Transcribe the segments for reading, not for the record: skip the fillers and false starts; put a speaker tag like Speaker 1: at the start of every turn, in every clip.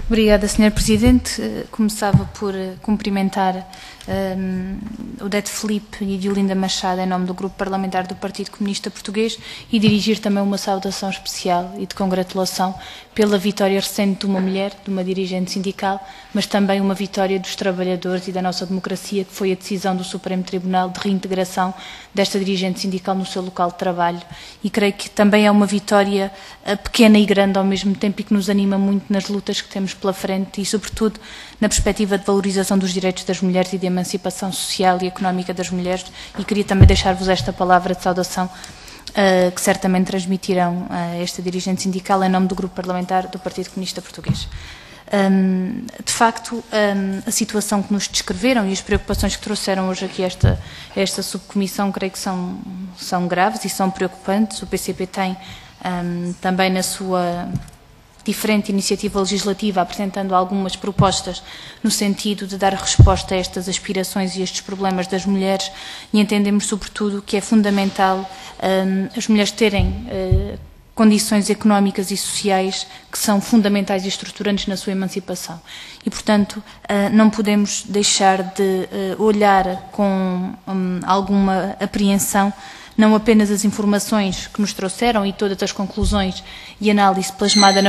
Speaker 1: Obrigada, Sr. Presidente. Começava por cumprimentar o Odete Filipe e a Diolinda Machado em nome do Grupo Parlamentar do Partido Comunista Português e dirigir também uma saudação especial e de congratulação pela vitória recente de uma mulher, de uma dirigente sindical, mas também uma vitória dos trabalhadores e da nossa democracia, que foi a decisão do Supremo Tribunal de reintegração desta dirigente sindical no seu local de trabalho. E creio que também é uma vitória pequena e grande ao mesmo tempo e que nos anima muito nas lutas que temos pela frente e, sobretudo, na perspectiva de valorização dos direitos das mulheres e de emancipação social e económica das mulheres. E queria também deixar-vos esta palavra de saudação que certamente transmitirão a esta dirigente sindical em nome do Grupo Parlamentar do Partido Comunista Português. De facto, a situação que nos descreveram e as preocupações que trouxeram hoje aqui a esta subcomissão, creio que são graves e são preocupantes. O PCP tem também na sua diferente iniciativa legislativa apresentando algumas propostas no sentido de dar resposta a estas aspirações e estes problemas das mulheres, e entendemos sobretudo que é fundamental as mulheres terem condições económicas e sociais que são fundamentais e estruturantes na sua emancipação. E, portanto, não podemos deixar de olhar com alguma apreensão não apenas as informações que nos trouxeram e todas as conclusões e análise plasmada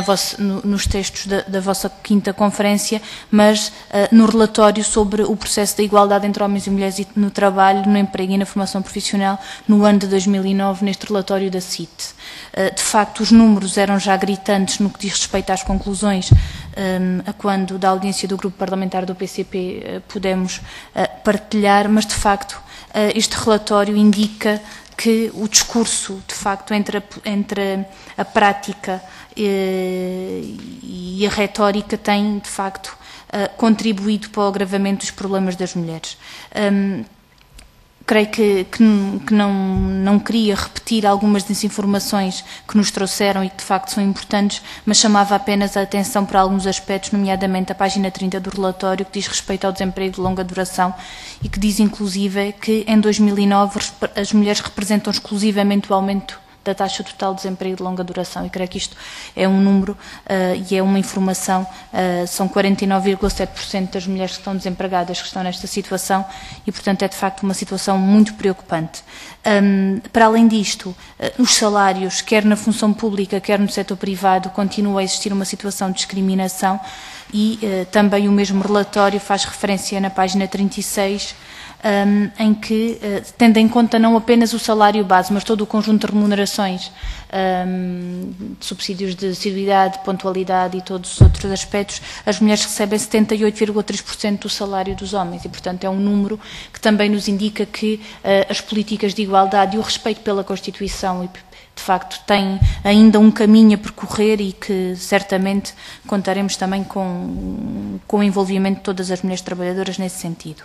Speaker 1: nos textos da vossa quinta conferência, mas no relatório sobre o processo da igualdade entre homens e mulheres no trabalho, no emprego e na formação profissional no ano de 2009, neste relatório da CIT. De facto, os números eram já gritantes no que diz respeito às conclusões, a quando da audiência do Grupo Parlamentar do PCP pudemos partilhar, mas de facto este relatório indica que o discurso, de facto, entre a prática e a retórica tem, de facto, contribuído para o agravamento dos problemas das mulheres. Creio que não queria repetir algumas das informações que nos trouxeram e que de facto são importantes, mas chamava apenas a atenção para alguns aspectos, nomeadamente a página 30 do relatório, que diz respeito ao desemprego de longa duração e que diz inclusive que em 2009 as mulheres representam exclusivamente o aumento da taxa total de desemprego de longa duração, e creio que isto é um número e é uma informação, são 49,7% das mulheres que estão desempregadas que estão nesta situação e, portanto, é de facto uma situação muito preocupante. Para além disto, os salários, quer na função pública, quer no setor privado, continua a existir uma situação de discriminação e também o mesmo relatório faz referência na página 36, em que, tendo em conta não apenas o salário base, mas todo o conjunto de remunerações, de subsídios de assiduidade, pontualidade e todos os outros aspectos, as mulheres recebem 78,3% do salário dos homens e, portanto, é um número que também nos indica que as políticas de igualdade e o respeito pela Constituição de facto tem ainda um caminho a percorrer e que certamente contaremos também com o envolvimento de todas as mulheres trabalhadoras nesse sentido.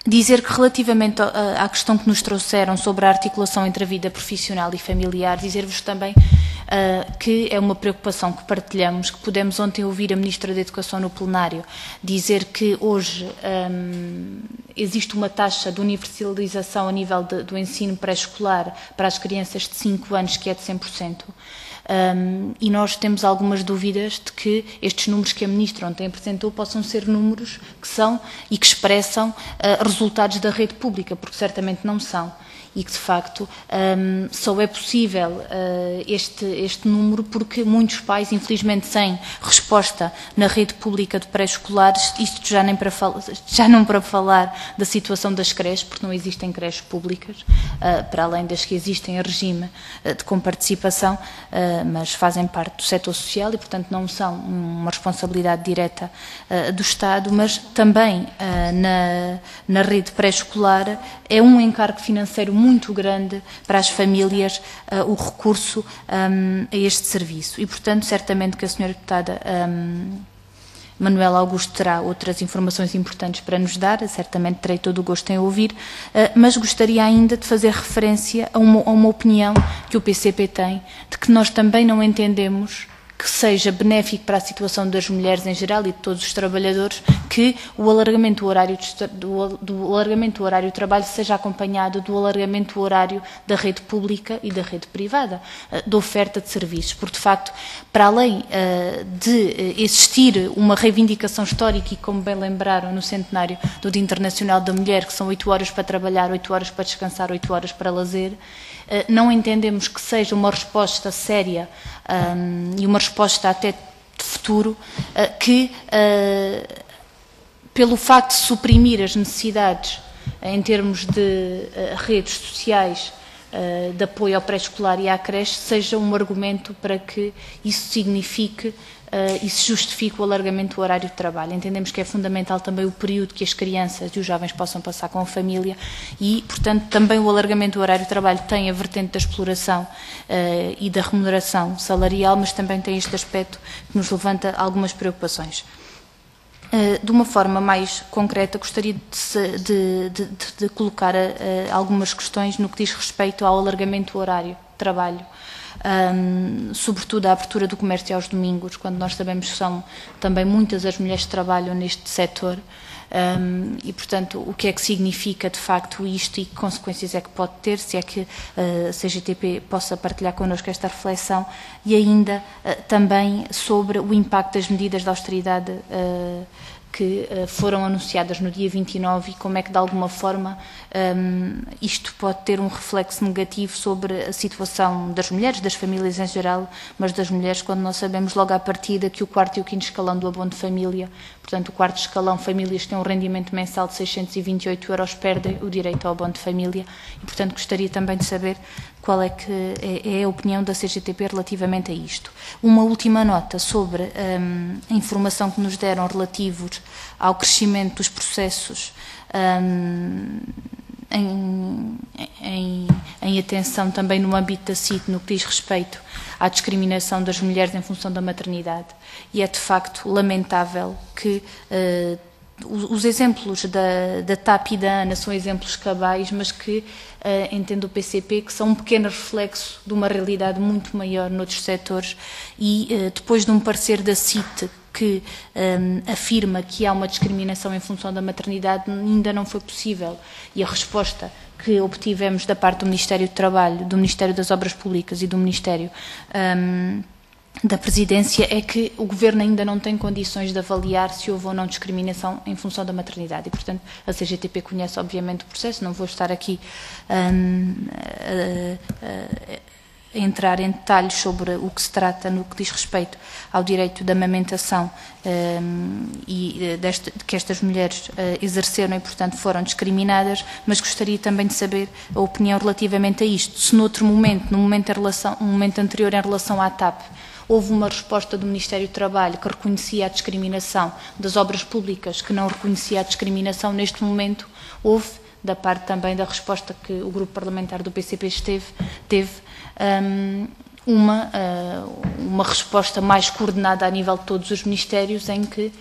Speaker 1: Dizer que relativamente à questão que nos trouxeram sobre a articulação entre a vida profissional e familiar, dizer-vos também que é uma preocupação que partilhamos, que pudemos ontem ouvir a Ministra da Educação no plenário dizer que hoje existe uma taxa de universalização a nível do ensino pré-escolar para as crianças de 5 anos que é de 100%. E nós temos algumas dúvidas de que estes números que a Ministra ontem apresentou possam ser números que são e que expressam resultados da rede pública, porque certamente não são. E que, de facto, só é possível este número porque muitos pais, infelizmente, sem resposta na rede pública de pré-escolares, isto já não para falar da situação das creches, porque não existem creches públicas, para além das que existem em regime de comparticipação, mas fazem parte do setor social e, portanto, não são uma responsabilidade direta do Estado, mas também na rede pré-escolar é um encargo financeiro muito grande para as famílias o recurso a este serviço. E, portanto, certamente que a senhora deputada Manuela Augusto terá outras informações importantes para nos dar, certamente terei todo o gosto em ouvir, mas gostaria ainda de fazer referência a uma opinião que o PCP tem, de que nós também não entendemos que seja benéfico para a situação das mulheres em geral e de todos os trabalhadores, que o alargamento do horário do alargamento do horário de trabalho seja acompanhado do alargamento do horário da rede pública e da rede privada, da oferta de serviços, porque de facto, para além de existir uma reivindicação histórica, e como bem lembraram no centenário do Dia Internacional da Mulher, que são 8 horas para trabalhar, 8 horas para descansar, 8 horas para lazer, não entendemos que seja uma resposta séria e uma resposta até de futuro que, pelo facto de suprimir as necessidades em termos de redes sociais de apoio ao pré-escolar e à creche, seja um argumento para que isso signifique e se justifique o alargamento do horário de trabalho. Entendemos que é fundamental também o período que as crianças e os jovens possam passar com a família e, portanto, também o alargamento do horário de trabalho tem a vertente da exploração e da remuneração salarial, mas também tem este aspecto que nos levanta algumas preocupações. De uma forma mais concreta, gostaria de colocar algumas questões no que diz respeito ao alargamento do horário de trabalho, sobretudo a abertura do comércio aos domingos, quando nós sabemos que são também muitas as mulheres que trabalham neste setor, e, portanto, o que é que significa de facto isto e que consequências é que pode ter, se é que a CGTP possa partilhar connosco esta reflexão, e ainda também sobre o impacto das medidas de austeridade que foram anunciadas no dia 29 e como é que, de alguma forma, isto pode ter um reflexo negativo sobre a situação das mulheres, das famílias em geral, mas das mulheres, quando nós sabemos logo à partida que o quarto e o quinto escalão do abono de família, portanto, o quarto escalão, famílias que têm um rendimento mensal de 628 euros, perdem o direito ao abono de família e, portanto, gostaria também de saber qual é que é a opinião da CGTP relativamente a isto. Uma última nota sobre a informação que nos deram relativos ao crescimento dos processos em atenção também no âmbito da CIT, no que diz respeito à discriminação das mulheres em função da maternidade. E é de facto lamentável que os exemplos da TAP e da ANA são exemplos cabais, mas que entendo o PCP que são um pequeno reflexo de uma realidade muito maior noutros setores e depois de um parecer da CIT que afirma que há uma discriminação em função da maternidade, ainda não foi possível. E a resposta que obtivemos da parte do Ministério do Trabalho, do Ministério das Obras Públicas e do Ministério da Presidência é que o Governo ainda não tem condições de avaliar se houve ou não discriminação em função da maternidade. E, portanto, a CGTP conhece, obviamente, o processo, não vou estar aqui a entrar em detalhes sobre o que se trata no que diz respeito ao direito da amamentação e que estas mulheres exerceram e, portanto, foram discriminadas, mas gostaria também de saber a opinião relativamente a isto. Se noutro momento, no momento anterior em relação à TAP, houve uma resposta do Ministério do Trabalho que reconhecia a discriminação das obras públicas, que não reconhecia a discriminação, neste momento houve, da parte também da resposta que o grupo parlamentar do PCP teve uma resposta mais coordenada a nível de todos os ministérios, em que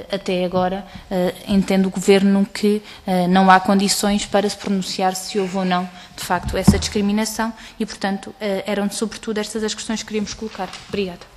Speaker 1: até agora entende o Governo que não há condições para se pronunciar se houve ou não de facto essa discriminação e, portanto, eram sobretudo estas as questões que queríamos colocar. Obrigada.